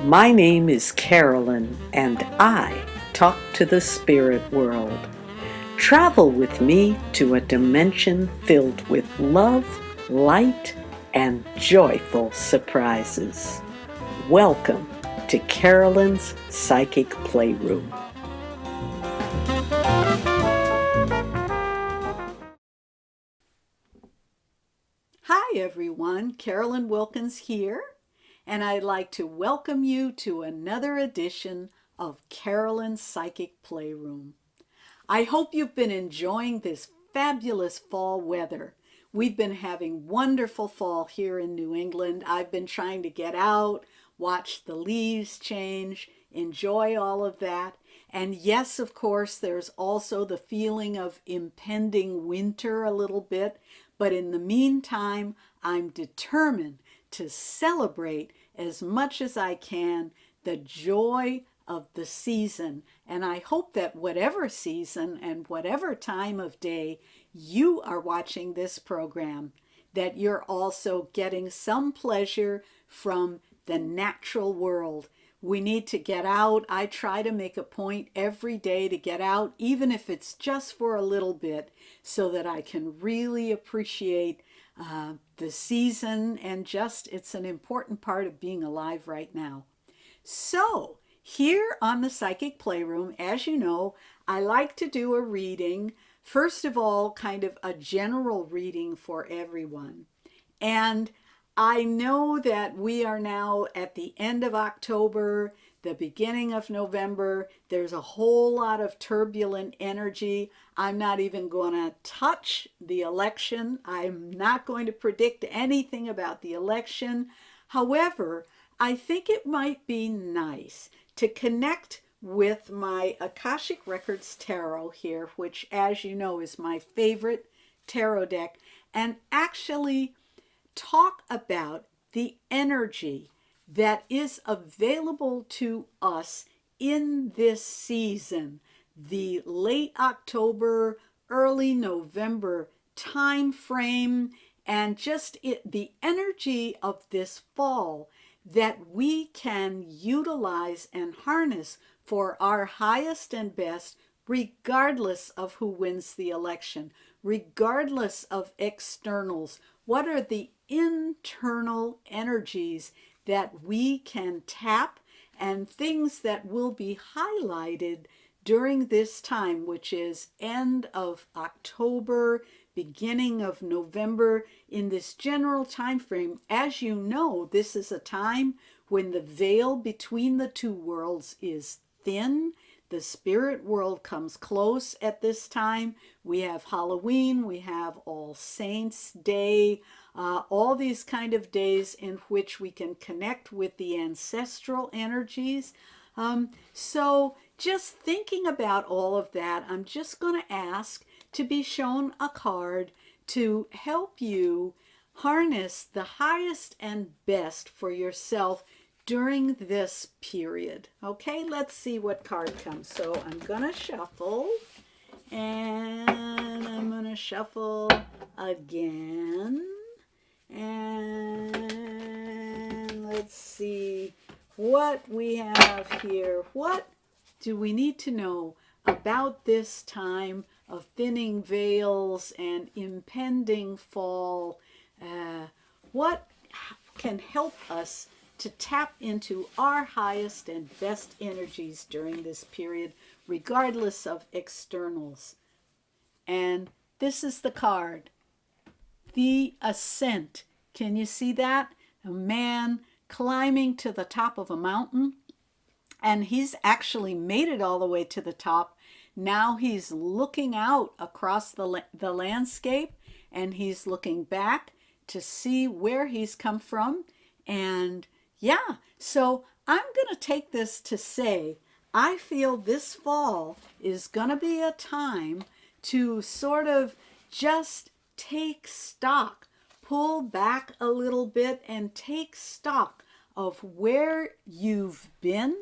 My name is Carolyn, and I talk to the spirit world. Travel with me to a dimension filled with love, light, and joyful surprises. Welcome to Carolyn's Psychic Playroom. Hi everyone, Carolyn Wilkins here, and I'd like to welcome you to another edition of Carolyn's Psychic Playroom. I hope you've been enjoying this fabulous fall weather. We've been having wonderful fall here in New England. I've been trying to get out, watch the leaves change, enjoy all of that. And yes, of course, there's also the feeling of impending winter a little bit. But in the meantime, I'm determined to celebrate as much as I can the joy of the season. And I hope that whatever season and whatever time of day you are watching this program, that you're also getting some pleasure from the natural world. We need to get out. I try to make a point every day to get out, even if it's just for a little bit, so that I can really appreciate the season and just it's an important part of being alive right now. So, here on the Psychic Playroom, as you know, I like to do a reading. First of all, kind of a general reading for everyone. And I know that we are now at the end of October, the beginning of November. There's a whole lot of turbulent energy. I'm not even going to touch the election. I'm not going to predict anything about the election. However, I think it might be nice to connect with my Akashic Records Tarot here, which, as you know, is my favorite tarot deck, and actually talk about the energy that is available to us in this season, the late October, early November time frame, and just the energy of this fall that we can utilize and harness for our highest and best, regardless of who wins the election, regardless of externals. What are the internal energies that we can tap and things that will be highlighted during this time, which is end of October, beginning of November, in this general time frame. As you know, this is a time when the veil between the two worlds is thin. The spirit world comes close at this time. We have Halloween, we have All Saints Day, all these kind of days in which we can connect with the ancestral energies. So just thinking about all of that, I'm just going to ask to be shown a card to help you harness the highest and best for yourself during this period. Okay, let's see what card comes. So I'm going to shuffle, and I'm going to shuffle again. And let's see what we have here. What do we need to know about this time of thinning veils and impending fall? What can help us to tap into our highest and best energies during this period, regardless of externals? And this is the card, the ascent. Can you see that? A man climbing to the top of a mountain, and he's actually made it all the way to the top. Now he's looking out across the landscape, and he's looking back to see where he's come from. And yeah, so I'm going to take this to say, I feel this fall is going to be a time to sort of just take stock, pull back a little bit and take stock of where you've been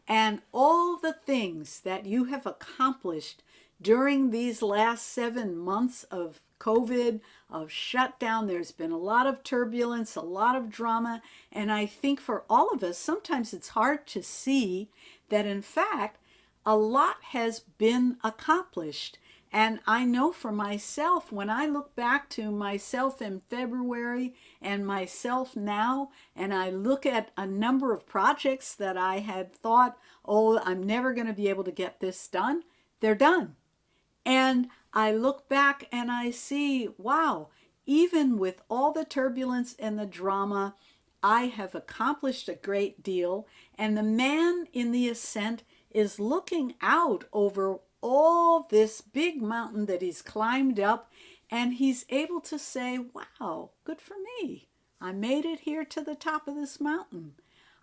and all the things that you have accomplished during these last 7 months of COVID, of shutdown. There's been a lot of turbulence, a lot of drama. And I think for all of us, sometimes it's hard to see that, in fact, a lot has been accomplished. And I know for myself, when I look back to myself in February and myself now, and I look at a number of projects that I had thought, oh, I'm never going to be able to get this done, they're done. And I look back and I see, wow, even with all the turbulence and the drama, I have accomplished a great deal. And the man in the ascent is looking out over all this big mountain that he's climbed up, and he's able to say, wow, good for me. I made it here to the top of this mountain.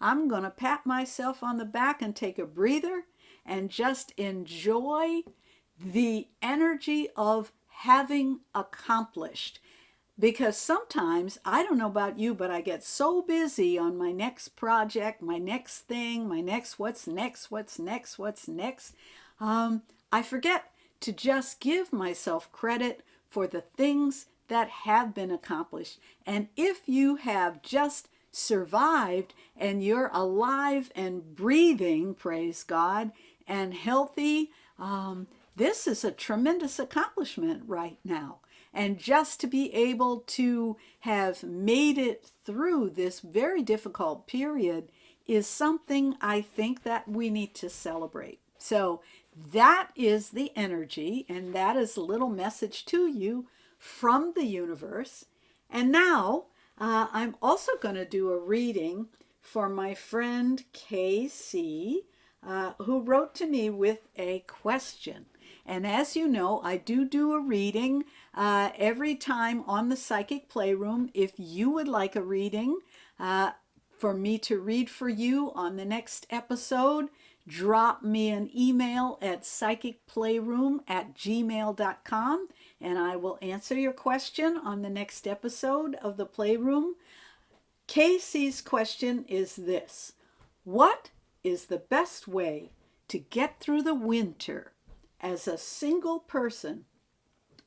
I'm going to pat myself on the back and take a breather and just enjoy the energy of having accomplished. Because sometimes, I don't know about you, but I get so busy on my next project, my next thing, my next what's next. I forget to just give myself credit for the things that have been accomplished. And if you have just survived and you're alive and breathing, praise God, and healthy, this is a tremendous accomplishment right now. And just to be able to have made it through this very difficult period is something I think that we need to celebrate. So that is the energy, and that is a little message to you from the universe. And now I'm also going to do a reading for my friend Casey, who wrote to me with a question. And as you know, I do a reading every time on the Psychic Playroom. If you would like a reading for me to read for you on the next episode, drop me an email at psychicplayroom@gmail.com, and I will answer your question on the next episode of the Playroom. Casey's question is this: what is the best way to get through the winter as a single person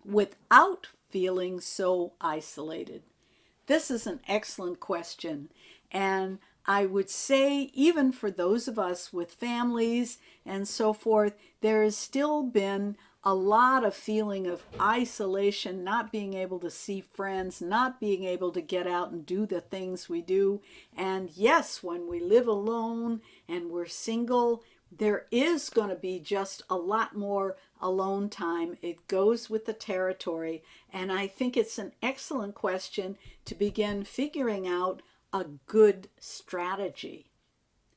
without feeling so isolated? This is an excellent question. And I would say, even for those of us with families and so forth, there has still been a lot of feeling of isolation, not being able to see friends, not being able to get out and do the things we do. And yes, when we live alone and we're single, there is going to be just a lot more alone time. It goes with the territory. And I think it's an excellent question to begin figuring out a good strategy.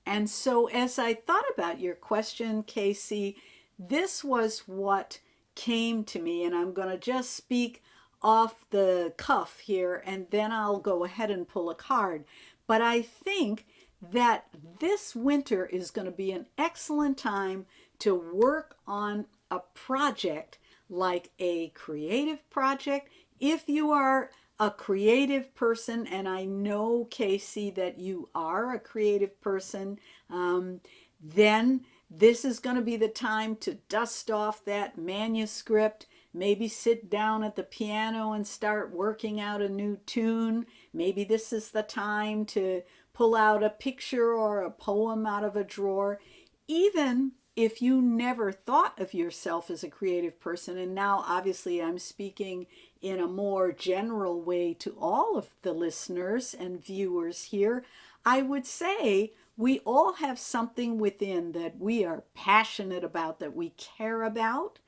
And so as I thought about your question, Casey, this was what came to me. And I'm going to just speak off the cuff here, and then I'll go ahead and pull a card. But I think that this winter is going to be an excellent time to work on a project, like a creative project. If you are a creative person, and I know, Casey, that you are a creative person, then this is going to be the time to dust off that manuscript, maybe sit down at the piano and start working out a new tune. Maybe this is the time to pull out a picture or a poem out of a drawer. Even if you never thought of yourself as a creative person, and now obviously I'm speaking in a more general way to all of the listeners and viewers here, I would say we all have something within that we are passionate about, that we care about.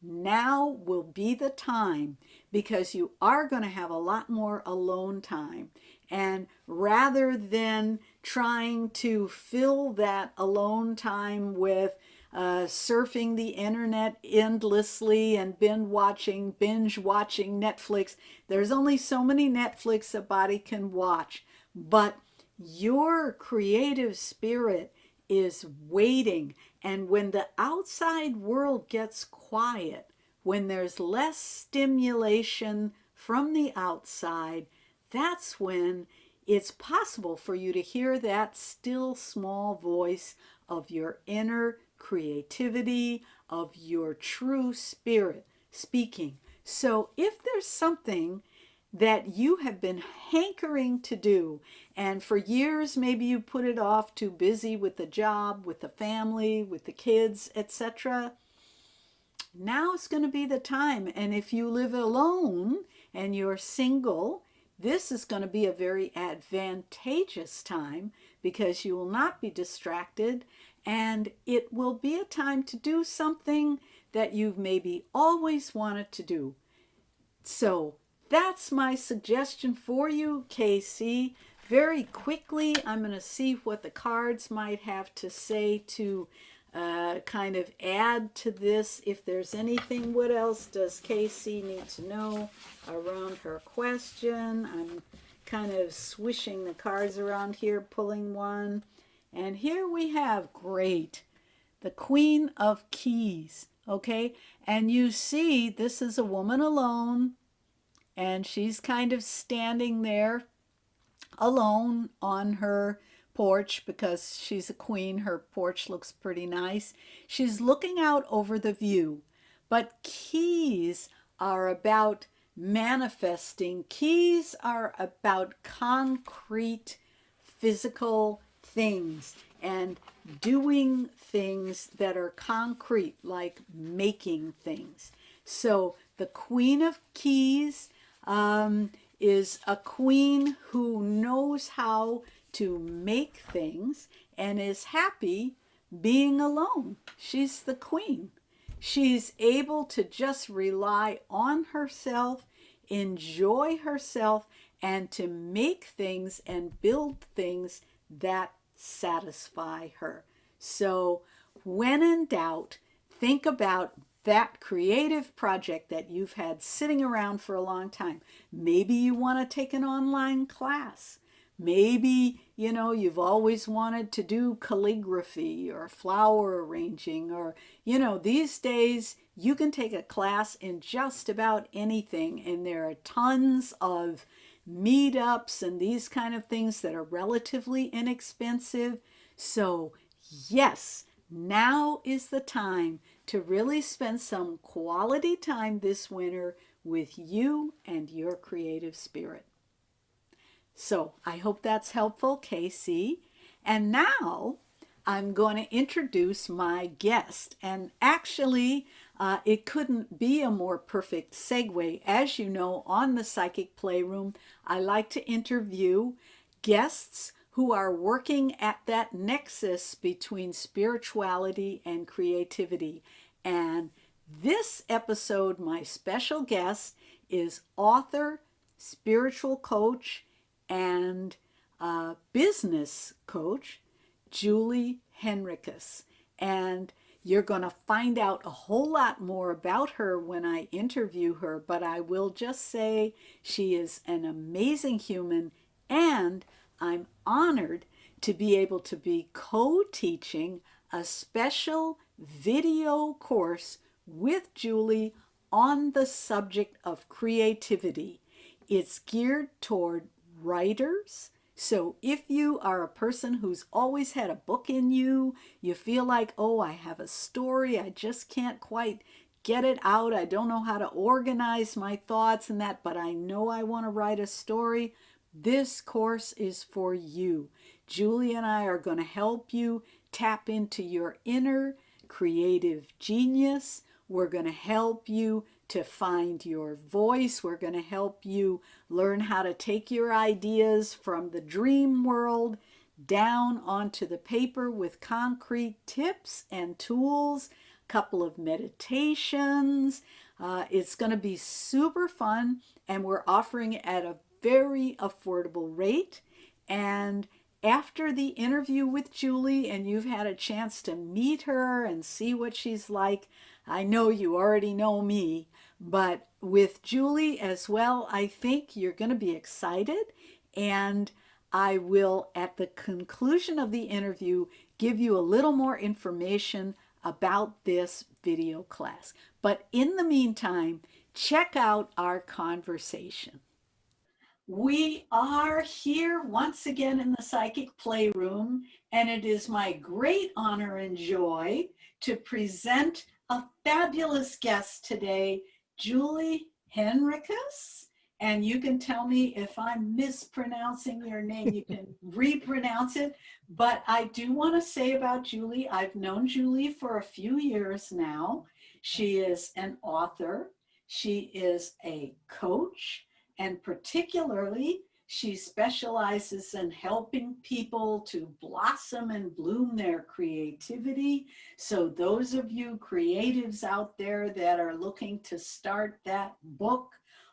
Now will be the time, because you are going to have a lot more alone time. And rather than trying to fill that alone time with surfing the internet endlessly and binge watching Netflix, there's only so many Netflix a body can watch. But your creative spirit is waiting. And when the outside world gets quiet, when there's less stimulation from the outside, that's when it's possible for you to hear that still small voice of your inner creativity, of your true spirit speaking. So if there's something that you have been hankering to do, and for years maybe you put it off, too busy with the job, with the family, with the kids, etc., now is going to be the time. And if you live alone and you're single, this is going to be a very advantageous time because you will not be distracted, and it will be a time to do something that you've maybe always wanted to do. So that's my suggestion for you, Casey. Very quickly, I'm going to see what the cards might have to say to kind of add to this. If there's anything, what else does Casey need to know around her question? I'm kind of swishing the cards around here, pulling one. And here we have, great, the Queen of Keys, okay? And you see, this is a woman alone, and she's kind of standing there alone on her porch because she's a queen. Her porch looks pretty nice. She's looking out over the view. But keys are about manifesting. Keys are about concrete, physical things and doing things that are concrete, like making things. So the Queen of Keys is a queen who knows how to make things and is happy being alone. She's the queen. She's able to just rely on herself, enjoy herself, and to make things and build things that satisfy her. So when in doubt, think about that creative project that you've had sitting around for a long time. Maybe you want to take an online class. Maybe, you've always wanted to do calligraphy or flower arranging, or, these days you can take a class in just about anything. And there are tons of meetups and these kind of things that are relatively inexpensive. So yes, now is the time to really spend some quality time this winter with you and your creative spirit. So I hope that's helpful, Casey. And now I'm going to introduce my guest. And actually, it couldn't be a more perfect segue. As you know, on the Psychic Playroom, I like to interview guests who are working at that nexus between spirituality and creativity. And this episode, my special guest is author, spiritual coach, and business coach, Julie Hennrikus. And you're going to find out a whole lot more about her when I interview her, but I will just say she is an amazing human, and I'm honored to be able to be co-teaching a special video course with Julie on the subject of creativity. It's geared toward writers. So if you are a person who's always had a book in you, you feel like, oh, I have a story, I just can't quite get it out, I don't know how to organize my thoughts and that, but I know I want to write a story, this course is for you. Julie and I are going to help you tap into your inner creative genius. We're going to help you to find your voice. We're going to help you learn how to take your ideas from the dream world down onto the paper with concrete tips and tools, a couple of meditations. It's going to be super fun, and we're offering it at a very affordable rate. And after the interview with Julie and you've had a chance to meet her and see what she's like, I know you already know me, but with Julie as well, I think you're going to be excited. And I will, at the conclusion of the interview, give you a little more information about this video class. But in the meantime, check out our conversation. We are here once again in the Psychic Playroom, and it is my great honor and joy to present a fabulous guest today, Julie Hennrikus. And you can tell me if I'm mispronouncing your name, you can repronounce it. But I do want to say about Julie, I've known Julie for a few years now. She is an author, she is a coach, and particularly, she specializes in helping people to blossom and bloom their creativity. So those of you creatives out there that are looking to start that book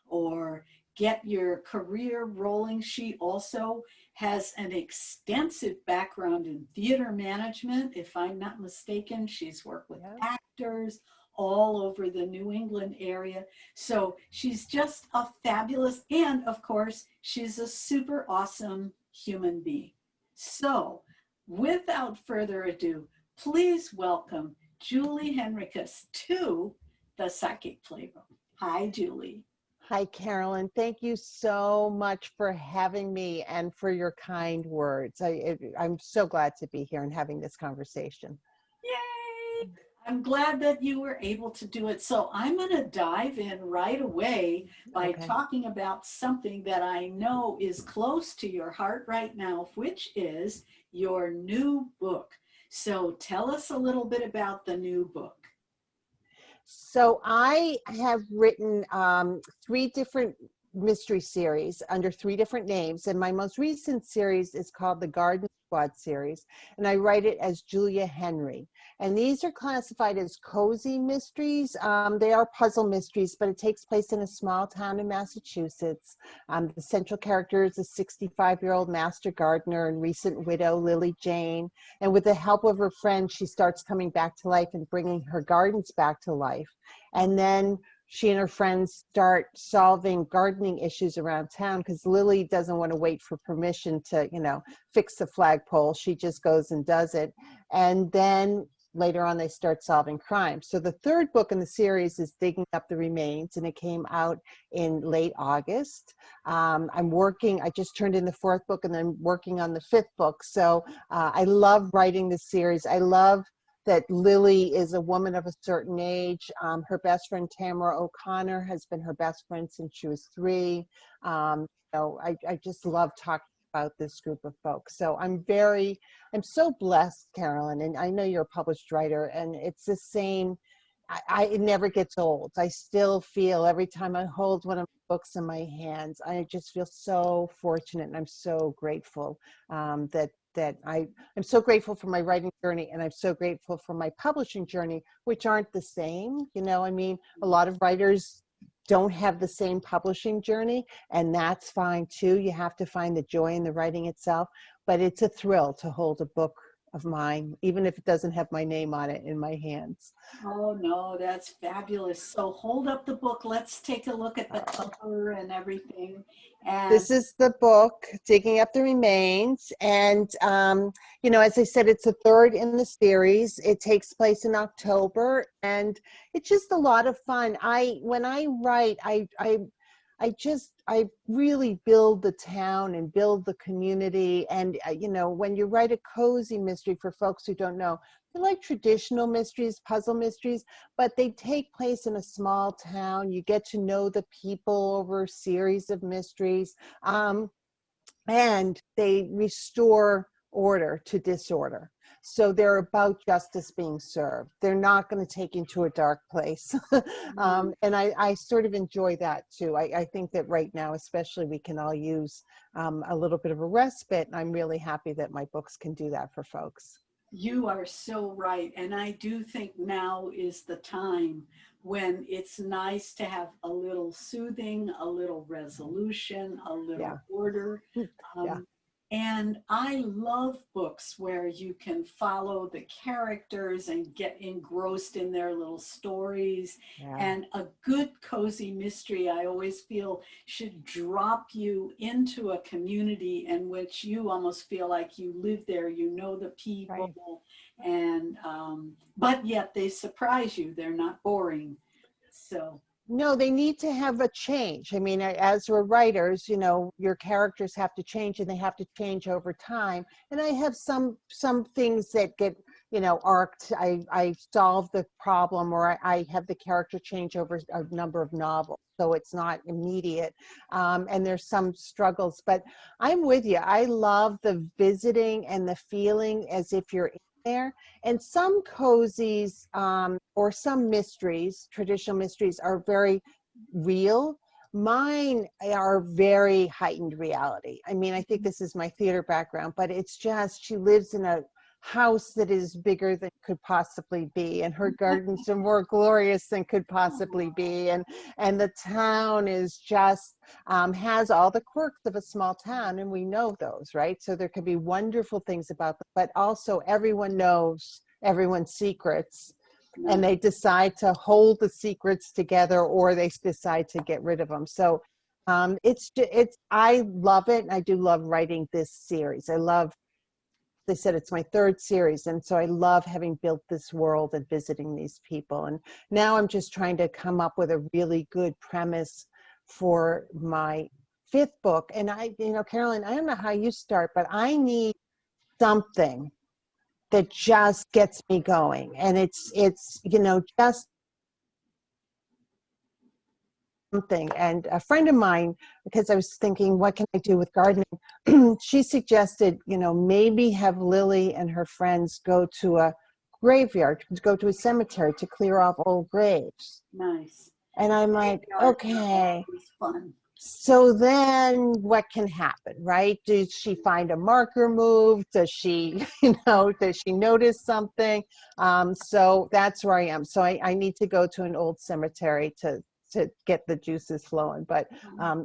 or get your career rolling, she also has an extensive background in theater management. If I'm not mistaken, she's worked with actors all over the New England area. So she's just a fabulous, and of course, she's a super awesome human being. So without further ado, please welcome Julie Hennrikus to the Psychic Playroom. Hi, Julie. Hi, Carolyn. Thank you so much for having me and for your kind words. I'm so glad to be here and having this conversation. Yay! I'm glad that you were able to do it. So I'm going to dive in right away by talking about something that I know is close to your heart right now, which is your new book. So tell us a little bit about the new book. So I have written 3 different mystery series under 3 different names, and my most recent series is called the Garden Squad series, and I write it as Julia Henry. And these are classified as cozy mysteries. They are puzzle mysteries, but it takes place in a small town in Massachusetts. The central character is a 65-year-old master gardener and recent widow, Lily Jane. And with the help of her friend, she starts coming back to life and bringing her gardens back to life. And then she and her friends start solving gardening issues around town because Lily doesn't want to wait for permission to, fix the flagpole. She just goes and does it. And then later on, they start solving crime. So the 3rd book in the series is Digging Up the Remains, and it came out in late August. I just turned in the 4th book, and I'm working on the 5th book. So I love writing this series. I love that Lily is a woman of a certain age. Her best friend, Tamara O'Connor, has been her best friend since she was 3. I just love talking about this group of folks. So I'm so blessed, Carolyn, and I know you're a published writer, and it's the same. It never gets old. I still feel every time I hold one of my books in my hands, I just feel so fortunate, and I'm so grateful I'm so grateful for my writing journey, and I'm so grateful for my publishing journey, which aren't the same. A lot of writers don't have the same publishing journey, and that's fine too. You have to find the joy in the writing itself, but it's a thrill to hold a book of mine, even if it doesn't have my name on it, in my hands. Oh no, that's fabulous. So hold up the book. Let's take a look at the cover and everything. And this is the book, Digging Up the Remains. And, as I said, it's the 3rd in the series. It takes place in October, and it's just a lot of fun. When I write, I really build the town and build the community. And, when you write a cozy mystery, for folks who don't know, they're like traditional mysteries, puzzle mysteries, but they take place in a small town. You get to know the people over a series of mysteries, and they restore order to disorder. So they're about justice being served. They're not going to take you to a dark place. And I sort of enjoy that too. I think that right now, especially, we can all use a little bit of a respite. And I'm really happy that my books can do that for folks. you are so right. And I do think now is the time when it's nice to have a little soothing, a little resolution, a little order. And I love books where you can follow the characters and get engrossed in their little stories. And a good cozy mystery, I always feel, should drop you into a community in which you almost feel like you live there, you know the people, and but yet they surprise you. They're not boring. So no, they need to have a change. I mean, as we're writers, your characters have to change, and they have to change over time. And I have some things that get arc. I solve the problem, or I have the character change over a number of novels, so it's not immediate. And there's some struggles, but I'm with you. I love the visiting and the feeling as if you're in there. And some cozies, or some mysteries, traditional mysteries, are very real. Mine are very heightened reality. I mean, I think this is my theater background, but it's just, she lives in a house that is bigger than could possibly be, and her gardens are more glorious than could possibly be, and the town is just has all the quirks of a small town, and we know those, right? So there could be wonderful things about them, but also everyone knows everyone's secrets, and they decide to hold the secrets together, or they decide to get rid of them. So I love it, and I do love writing this series. They said it's my third series, and so I love having built this world and visiting these people. And now I'm just trying to come up with a really good premise for my fifth book. And Carolyn, I don't know how you start, but I need something that just gets me going, and it's just something. And a friend of mine, because I was thinking, what can I do with gardening? She suggested, maybe have Lily and her friends go to a graveyard, go to a cemetery to clear off old graves. Nice. And I'm like, okay. Fun. So then what can happen, right? Does she find a marker move? Does she, does she notice something? So that's where I am. So I need to go to an old cemetery to get the juices flowing. But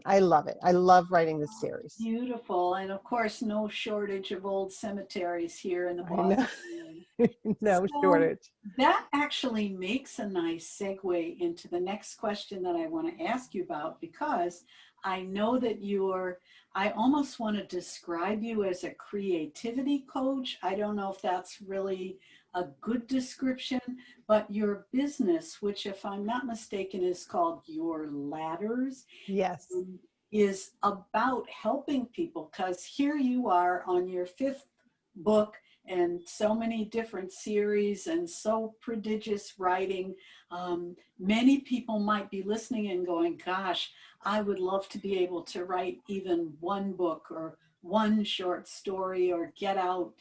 I love it. I love writing this series. Beautiful. And of course, no shortage of old cemeteries here in the I know. Boston area. No So shortage. that actually makes a nice segue into the next question that I want to ask you about, because I know that I almost want to describe you as a creativity coach. I don't know if that's really a good description, but your business, which if I'm not mistaken is called Your Ladders, Yes. is about helping people, because here you are on your fifth book and so many different series and so prodigious writing. Many people might be listening and going, gosh, I would love to be able to write even one book or one short story, or get out,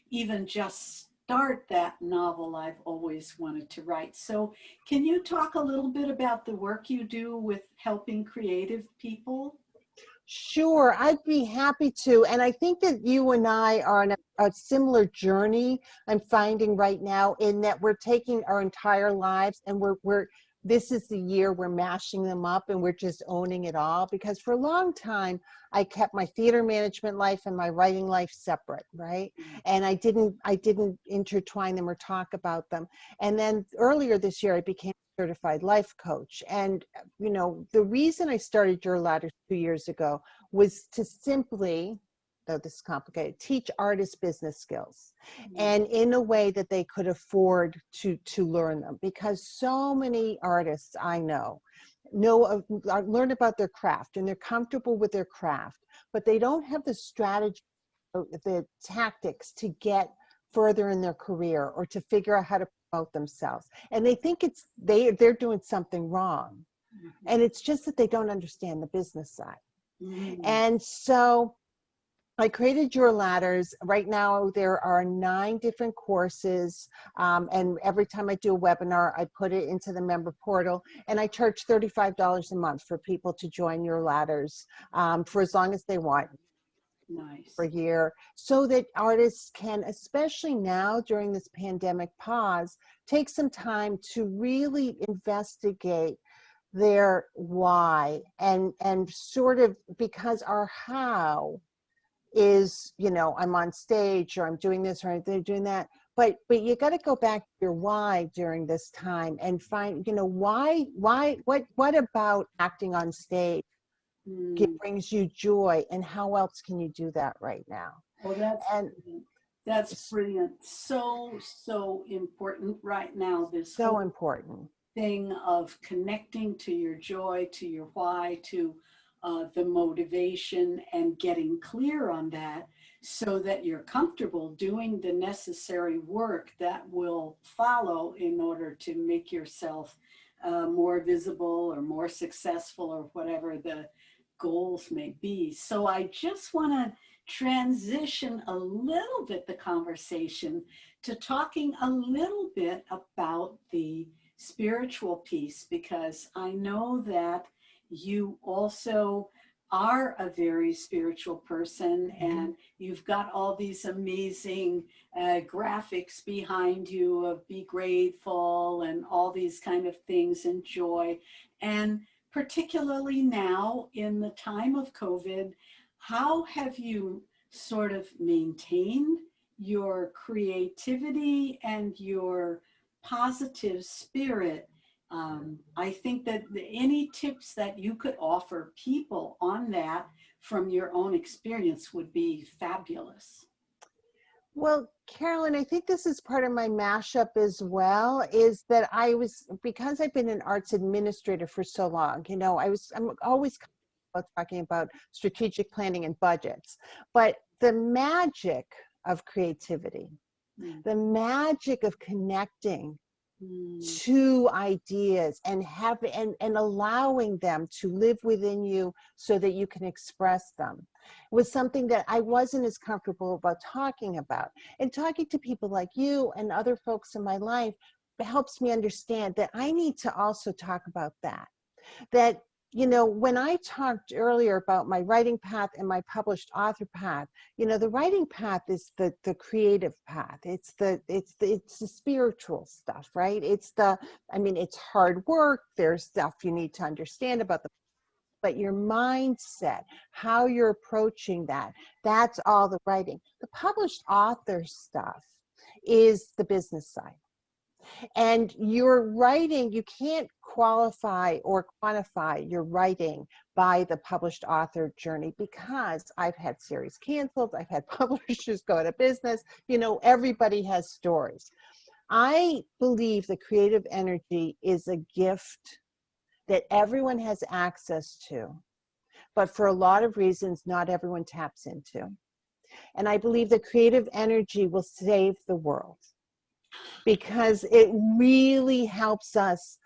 even just start that novel I've always wanted to write. So can you talk a little bit about the work you do with helping creative people? Sure, I'd be happy to. And I think that you and I are on a similar journey, I'm finding right now, in that we're taking our entire lives and this is the year we're mashing them up and we're just owning it all. Because for a long time, I kept my theater management life and my writing life separate, right? And I didn't intertwine them or talk about them. And then earlier this year, I became a certified life coach. And the reason I started Your Ladder 2 years ago was to simply, though this is complicated, teach artists business skills, and in a way that they could afford to learn them. Because so many artists I know learn about their craft and they're comfortable with their craft, but they don't have the strategy, the tactics to get further in their career or to figure out how to promote themselves. And they think they're doing something wrong. And it's just that they don't understand the business side. And so I created Your Ladders. Right now, there are 9 different courses. And every time I do a webinar, I put it into the member portal. And I charge $35 a month for people to join Your Ladders for as long as they want. Nice. For a year, so that artists can, especially now during this pandemic pause, take some time to really investigate their why, and sort of, because our how is, I'm on stage, or I'm doing this, or I'm doing that, but you got to go back to your why during this time and find, why what about acting on stage brings you joy, and how else can you do that right now? Well, that's And brilliant. That's brilliant. So important right now, this so whole important. thing of connecting to your joy, to your why, to the motivation, and getting clear on that. so that you're comfortable doing the necessary work that will follow in order to make yourself more visible or more successful or whatever the goals may be. So I just want to transition a little bit the conversation to talking a little bit about the spiritual piece, because I know that you also are a very spiritual person, and you've got all these amazing graphics behind you of be grateful and all these kind of things and joy. And particularly now in the time of COVID, how have you sort of maintained your creativity and your positive spirit? I think that any tips that you could offer people on that from your own experience would be fabulous. Well, Carolyn, I think this is part of my mashup as well, is that because I've been an arts administrator for so long, I'm always talking about strategic planning and budgets, but the magic of creativity, the magic of connecting to ideas and allowing them to live within you so that you can express them was something that I wasn't as comfortable about talking about. And talking to people like you and other folks in my life helps me understand that I need to also talk about that. When I talked earlier about my writing path and my published author path, the writing path is the creative path. It's the spiritual stuff, right? It's hard work. There's stuff you need to understand about but your mindset, how you're approaching that's all the writing. The published author stuff is the business side. And your writing, you can't qualify or quantify your writing by the published author journey, because I've had series canceled, I've had publishers go out of business, everybody has stories. I believe the creative energy is a gift that everyone has access to, but for a lot of reasons, not everyone taps into. And I believe the creative energy will save the world, because it really helps us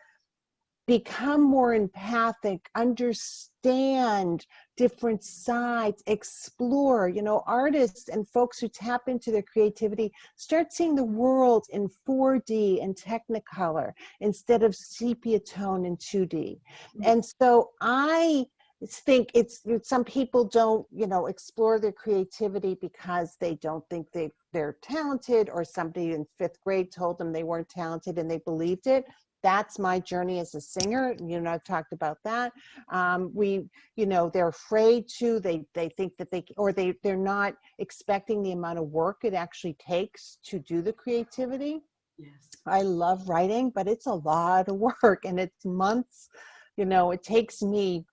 become more empathic, understand different sides, explore. Artists and folks who tap into their creativity start seeing the world in 4D and Technicolor instead of sepia tone and 2D. And so I think some people don't explore their creativity because they don't think they're talented, or somebody in 5th grade told them they weren't talented and they believed it. That's my journey as a singer. I've talked about that. They're afraid to, they think that they're not expecting the amount of work it actually takes to do the creativity. Yes. I love writing, but it's a lot of work, and it's months. It takes me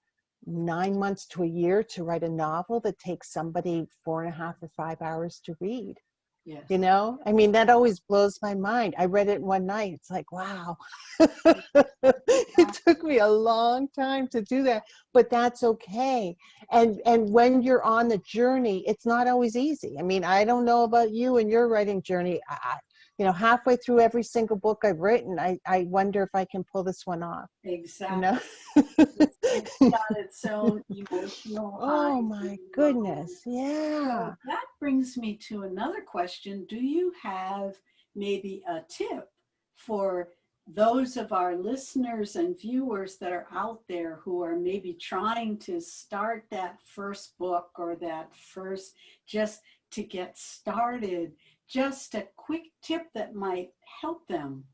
9 months to a year to write a novel that takes somebody 4.5 or 5 hours to read. Yes. That always blows my mind. I read it one night. It's like, wow. It took me a long time to do that, but that's okay. And when you're on the journey, it's not always easy. I don't know about you and your writing journey. Halfway through every single book I've written, I wonder if I can pull this one off. Exactly. It's got its own emotional highs. Oh my goodness. Yeah. So that brings me to another question. Do you have maybe a tip for those of our listeners and viewers that are out there who are maybe trying to start that first book, or that first, just to get started? Just a quick tip that might help them.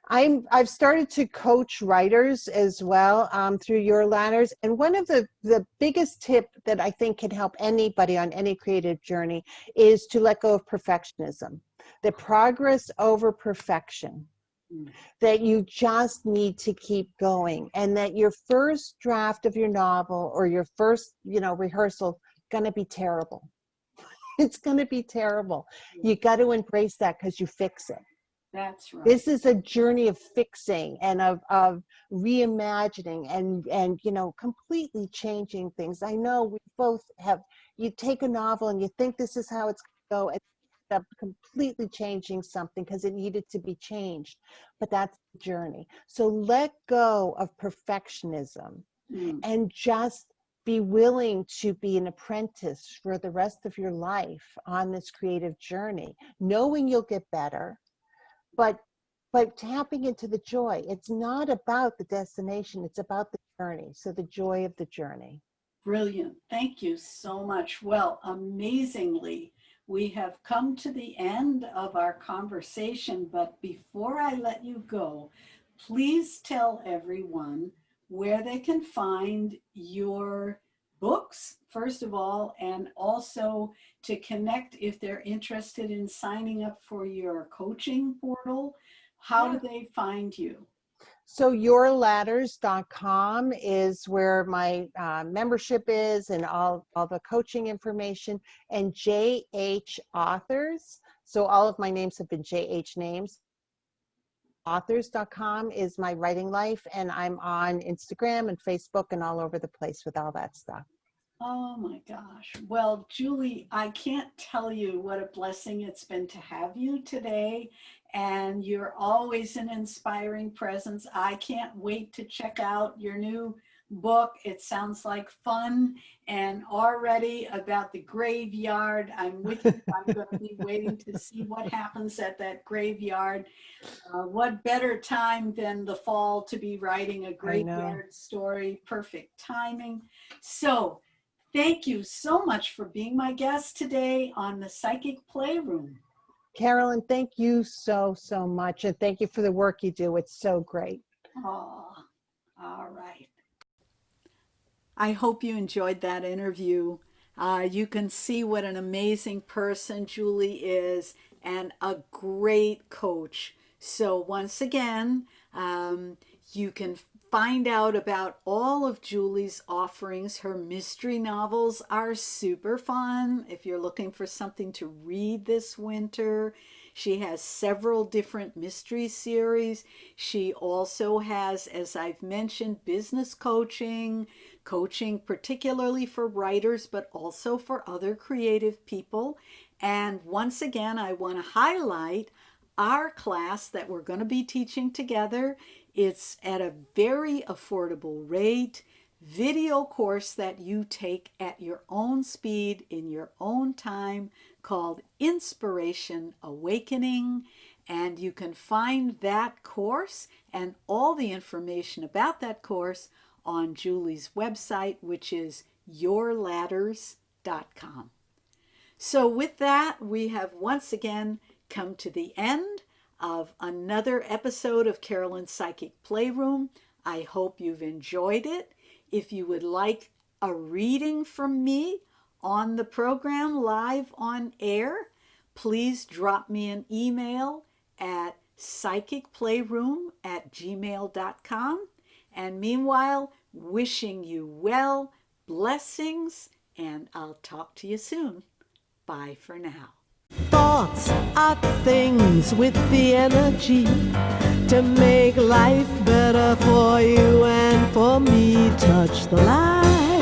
I've started to coach writers as well through your ladders. And one of the biggest tip that I think can help anybody on any creative journey is to let go of perfectionism. The progress over perfection. That you just need to keep going, and that your first draft of your novel or your first, rehearsal going to be terrible. It's going to be terrible. You got to embrace that, because you fix it. That's right. This is a journey of fixing and of reimagining and completely changing things. I know we both have, you take a novel and you think this is how it's going to go, and you end up completely changing something because it needed to be changed. But that's the journey. So let go of perfectionism and just be willing to be an apprentice for the rest of your life on this creative journey, knowing you'll get better, but tapping into the joy. It's not about the destination, it's about the journey. So the joy of the journey. Brilliant. Thank you so much. Well, amazingly, we have come to the end of our conversation, but before I let you go, please tell everyone where they can find your books, first of all, and also to connect if they're interested in signing up for your coaching portal. How do they find you? So yourladders.com is where my membership is, and all the coaching information, and JH Authors. So all of my names have been JH names. Authors.com is my writing life, and I'm on Instagram and Facebook and all over the place with all that stuff. Oh my gosh. Well, Julie, I can't tell you what a blessing it's been to have you today. And you're always an inspiring presence. I can't wait to check out your new book. It sounds like fun. And already about the graveyard, I'm with you. I'm going to be waiting to see what happens at that graveyard. What better time than the fall to be writing a graveyard story? Perfect timing. So, thank you so much for being my guest today on the Psychic Playroom. Carolyn, thank you so much. And thank you for the work you do. It's so great. Oh, all right. I hope you enjoyed that interview. You can see what an amazing person Julie is and a great coach. So once again, you can find out about all of Julie's offerings. Her mystery novels are super fun if you're looking for something to read this winter. She has several different mystery series. She also has, as I've mentioned, business coaching particularly for writers, but also for other creative people. And once again, I want to highlight our class that we're going to be teaching together. It's at a very affordable rate, video course that you take at your own speed in your own time, called Inspiration Awakening. And you can find that course and all the information about that course on Julie's website, which is yourladders.com. So with that, we have once again come to the end of another episode of Carolyn's Psychic Playroom. I hope you've enjoyed it. If you would like a reading from me on the program live on air, please drop me an email at psychicplayroom@gmail.com. And meanwhile, wishing you well, blessings, and I'll talk to you soon. Bye for now. Thoughts are things with the energy to make life better for you and for me. Touch the light.